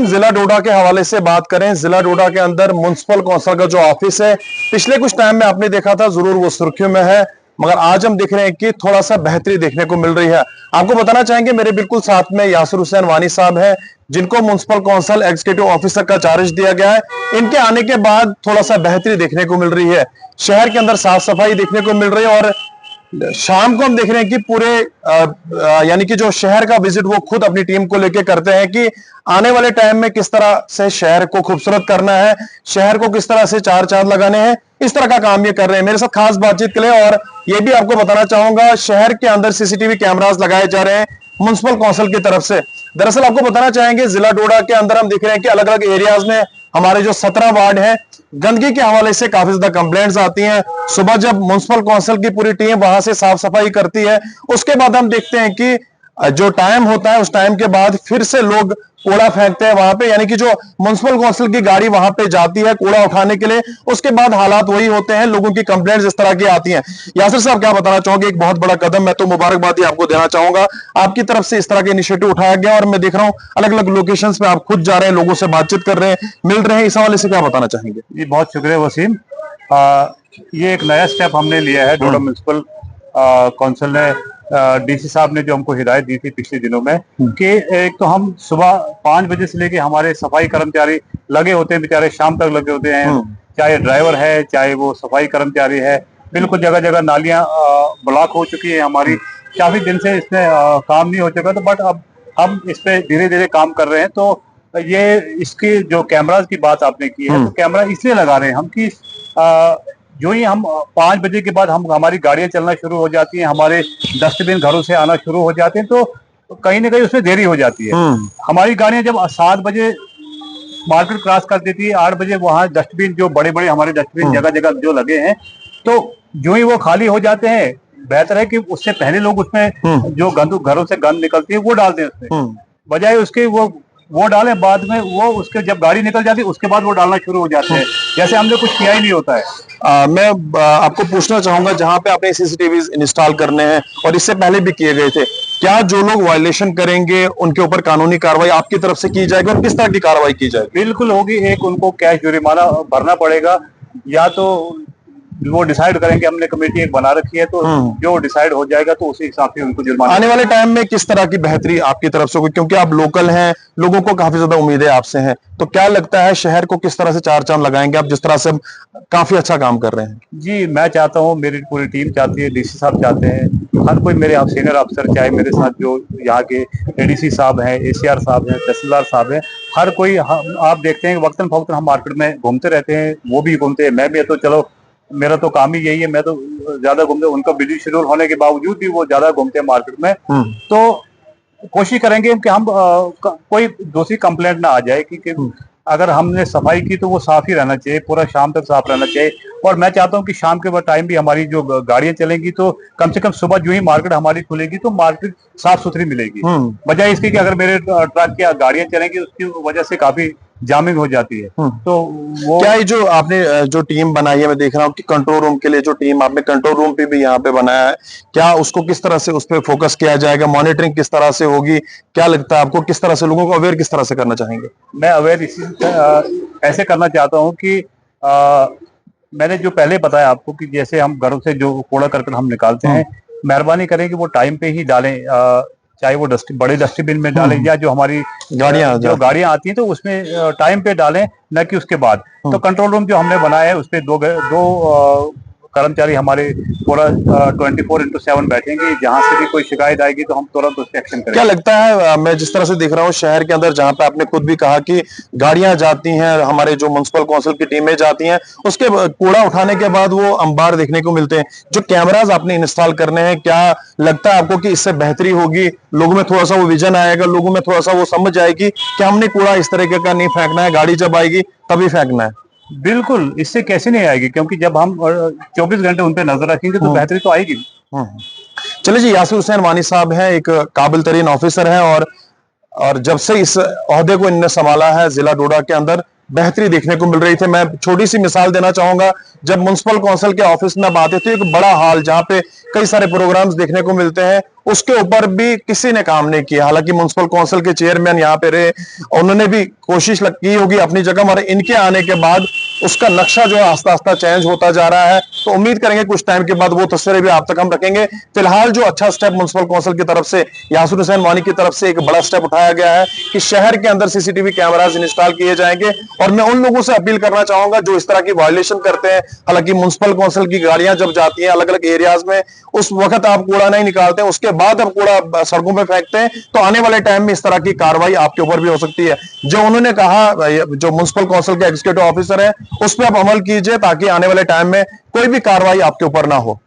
वसीम, जिला डोडा के हवाले से बात करें, जिला डोडा के अंदर म्युनिसिपल कौंसिल का जो ऑफिस है, पिछले कुछ टाइम में आपने देखा था जरूर वो सुर्खियों में है, मगर आज हम देख रहे हैं कि थोड़ा सा बेहतरी देखने को मिल रही है। आपको बताना चाहेंगे, मेरे बिल्कुल साथ में यासिर हुसैन वानी साहब हैं, जिनको म्युनिसिपल कौंसिल एग्जीक्यूटिव ऑफिसर का चार्ज दिया गया है। इनके आने के बाद थोड़ा सा बेहतरी देखने को मिल रही है, शहर के अंदर साफ सफाई देखने को मिल रही है। और शाम को हम देख रहे हैं कि पूरे यानी कि जो शहर का विजिट वो खुद अपनी टीम को लेकर करते हैं कि आने वाले टाइम में किस तरह से शहर को खूबसूरत करना है, शहर को किस तरह से चार चांद लगाने हैं, इस तरह का काम ये कर रहे हैं। मेरे साथ खास बातचीत के लिए और ये भी आपको बताना चाहूंगा, शहर के अंदर सीसीटीवी कैमरास लगाए जा रहे हैं म्युनिसिपल कौंसिल की तरफ से। दरअसल आपको बताना चाहेंगे, जिला डोडा के अंदर हम देख रहे हैं कि अलग अलग एरियाज में हमारे जो 17 वार्ड हैं, गंदगी के हवाले से काफी ज्यादा कंप्लेंट्स आती हैं। सुबह जब म्युनिसिपल कौंसिल की पूरी टीम वहां से साफ सफाई करती है, उसके बाद हम देखते हैं कि जो टाइम होता है उस टाइम के बाद फिर से लोग कूड़ा फेंकते हैं वहां पे, यानी कि जो म्युनिसिपल कौंसिल की गाड़ी वहां पे जाती है कूड़ा उठाने के लिए, उसके बाद हालात वही होते हैं, लोगों की कंप्लेंट्स इस तरह की आती हैं। यासिर साहब, क्या बताना चाहोगे? एक बहुत बड़ा कदम, मैं तो मुबारकबाद ही आपको देना चाहूंगा, आपकी तरफ से इस तरह का इनिशिएटिव उठाया गया और मैं देख रहा हूं अलग अलग लोकेशंस पे आप खुद जा रहे हैं, लोगों से बातचीत कर रहे हैं, मिल रहे हैं, इस हवाले से क्या बताना चाहेंगे? जी, बहुत शुक्रिया वसीम। ये एक नया स्टेप हमने लिया है डोडा म्युनिसिपल काउंसिल ने, डीसी साहब ने जो हमको हिदायत दी थी पिछले दिनों में कि एक तो हम सुबह 5 बजे से लेके हमारे सफाई कर्मचारी लगे होते हैं, बेचारे शाम तक लगे होते हैं, चाहे ड्राइवर है चाहे वो सफाई कर्मचारी है। बिल्कुल जगह जगह नालियां ब्लॉक हो चुकी है हमारी, काफी दिन से इसमें काम नहीं हो चुका, तो बट अब हम इस पे धीरे धीरे काम कर रहे हैं। तो ये इसकी जो कैमराज की बात आपने की है, तो कैमरा इसलिए लगा रहे हैं हम कि जो ही हम 5 बजे के बाद हम हमारी गाड़ियां चलना शुरू हो जाती हैं, हमारे डस्टबिन घरों से आना शुरू हो जाते हैं, तो कहीं ना कहीं उसमें देरी हो जाती है। हमारी गाड़ियां जब 7 बजे मार्केट क्रॉस कर देती है, 8 बजे वहां डस्टबिन जो बड़े बड़े हमारे डस्टबिन जगह जगह जो लगे हैं, तो जो ही वो खाली हो जाते हैं, बेहतर है कि उससे पहले लोग उसमें जो गंद घरों से गंद निकलती है वो डाल दें उसमें, बजाय उसके वो डालें बाद में, वो उसके जब गाड़ी निकल जाती है उसके बाद वो डालना शुरू हो जाते हैं, जैसे हमने कुछ किया ही नहीं होता है। मैं आपको पूछना चाहूंगा, जहां पे आपने सीसीटीवी इंस्टॉल करने हैं और इससे पहले भी किए गए थे, क्या जो लोग वायलेशन करेंगे उनके ऊपर कानूनी कार्रवाई आपकी तरफ से की जाएगी और किस तरह की कार्रवाई की जाएगी? बिल्कुल होगी। एक उनको कैश जुर्माना भरना पड़ेगा, या तो वो डिसाइड करेंगे, हमने कमेटी एक बना रखी है, तो जो डिसाइड हो जाएगा तो उसी हिसाब से उनको जुर्माना। आने वाले टाइम में किस तरह की बेहतरी आपकी तरफ से होगी, क्योंकि आप लोकल हैं, लोगों को काफी ज्यादा उम्मीदें आपसे हैं, तो क्या लगता है शहर को किस तरह से चार चांद लगाएंगे आप, जिस तरह से काफी अच्छा काम कर रहे हैं? जी, मैं चाहता हूँ, मेरी पूरी टीम चाहती है, डीसी साहब चाहते हैं, हर कोई मेरे सीनियर अफसर, चाहे मेरे साथ जो यहाँ के एडीसी साहब हैं, एसीआर साहब हैं, तहसीलदार साहब हैं, हर कोई, आप देखते हैं वक्तन फवक्तन हम मार्केट में घूमते रहते हैं, वो भी घूमते हैं, मैं भी, तो चलो मेरा तो काम ही यही है, मैं तो ज्यादा घूमते, उनका बिजी शेड्यूल होने के बावजूद भी वो ज्यादा घूमते हैं मार्केट में। तो कोशिश करेंगे कि हम कोई दूसरी कंप्लेंट ना आ जाए, क्योंकि अगर हमने सफाई की तो वो साफ ही रहना चाहिए, पूरा शाम तक साफ रहना चाहिए। और मैं चाहता हूँ कि शाम के बाद टाइम भी हमारी जो गाड़ियां चलेंगी, तो कम से कम सुबह जो ही मार्केट हमारी खुलेगी तो मार्केट साफ सुथरी मिलेगी, बजाय इसकी कि अगर मेरे ट्रक या गाड़ियां चलेंगी उसकी वजह से काफी जामिंग हो जाती है। तो वो क्या जो आपने जो टीम बनाई है, मैं देख रहा हूँ कि कंट्रोल रूम के लिए जो टीम आपने कंट्रोल रूम पे भी यहाँ पे बनाया है, क्या उसको किस तरह से उस पर फोकस किया जाएगा, मॉनिटरिंग किस तरह से होगी, क्या लगता है आपको, किस तरह से लोगों को अवेयर किस तरह से करना चाहेंगे? मैं अवेयर ऐसे करना चाहता हूँ कि मैंने जो पहले बताया आपको कि जैसे हम घरों से जो कूड़ा करकट हम निकालते हैं, मेहरबानी करें कि वो टाइम पे ही डालें, चाहे वो बड़े डस्टबिन में डालें या जो हमारी गाड़ियां आती हैं तो उसमें टाइम पे डालें, न कि उसके बाद। तो कंट्रोल रूम जो हमने बनाया है उसपे दो कर्मचारी हमारे पूरा 24/7 बैठेंगे, जहां से भी कोई शिकायत आएगी तो हम तुरंत उस पर एक्शन करेंगे। क्या लगता है, मैं जिस तरह से देख रहा हूँ शहर के अंदर, जहां पे आपने खुद भी कहा कि गाड़ियां जाती हैं, हमारे जो म्युनिसिपल कौंसिल की टीमें जाती हैं, उसके कूड़ा उठाने के बाद वो अंबार देखने को मिलते हैं, जो कैमराज आपने इंस्टॉल करने हैं, क्या लगता है आपको कि इससे बेहतरी होगी, लोगों में थोड़ा सा वो विजन आएगा, लोगों में थोड़ा सा वो समझ आएगी कि हमने कूड़ा इस तरीके का नहीं फेंकना है, गाड़ी जब आएगी तभी फेंकना है? बिल्कुल, इससे कैसे नहीं आएगी, क्योंकि जब हम 24 घंटे उन पे नजर रखेंगे तो बेहतरी तो आएगी। चलिए जी, यासिर हुसैन वानी साहब हैं, एक काबिल तरीन ऑफिसर हैं और जब से इस ओहदे को इन्होंने संभाला है जिला डोडा के अंदर, बेहतरी देखने को मिल रही थी। मैं छोटी सी मिसाल देना चाहूंगा, जब म्युनिसिपल काउंसिल के ऑफिस में आप आते थे, एक बड़ा हॉल जहां पे कई सारे प्रोग्राम्स देखने को मिलते हैं, उसके ऊपर भी किसी ने काम नहीं किया। हालांकि म्युनिसिपल काउंसिल के चेयरमैन यहाँ पे रहे, उन्होंने भी कोशिश की होगी अपनी जगह, मगर इनके आने के बाद उसका नक्शा जो है आस्ता आस्ता चेंज होता जा रहा है। तो उम्मीद करेंगे कुछ टाइम के बाद वो तस्वीरें भी आप तक हम रखेंगे। फिलहाल जो अच्छा स्टेप म्युनिसिपल काउंसिल की तरफ से, यासिर हुसैन वानी की तरफ से एक बड़ा स्टेप उठाया गया है कि शहर के अंदर सीसीटीवी कैमरास इंस्टॉल किए जाएंगे। और मैं उन लोगों से अपील करना चाहूंगा जो इस तरह की वायलेशन करते हैं, हालांकि म्युनिसिपल काउंसिल की गाड़ियां जब जाती हैं अलग अलग एरियाज में, उस वक्त आप कूड़ा नहीं निकालते हैं, उसके बाद आप कूड़ा सड़कों पर फेंकते हैं, तो आने वाले टाइम में इस तरह की कार्रवाई आपके ऊपर भी हो सकती है। जो उन्होंने कहा, जो म्युनिसिपल काउंसिल के एग्जीक्यूटिव ऑफिसर है, उस पर आप अमल कीजिए ताकि आने वाले टाइम में कोई भी कार्रवाई आपके ऊपर ना हो।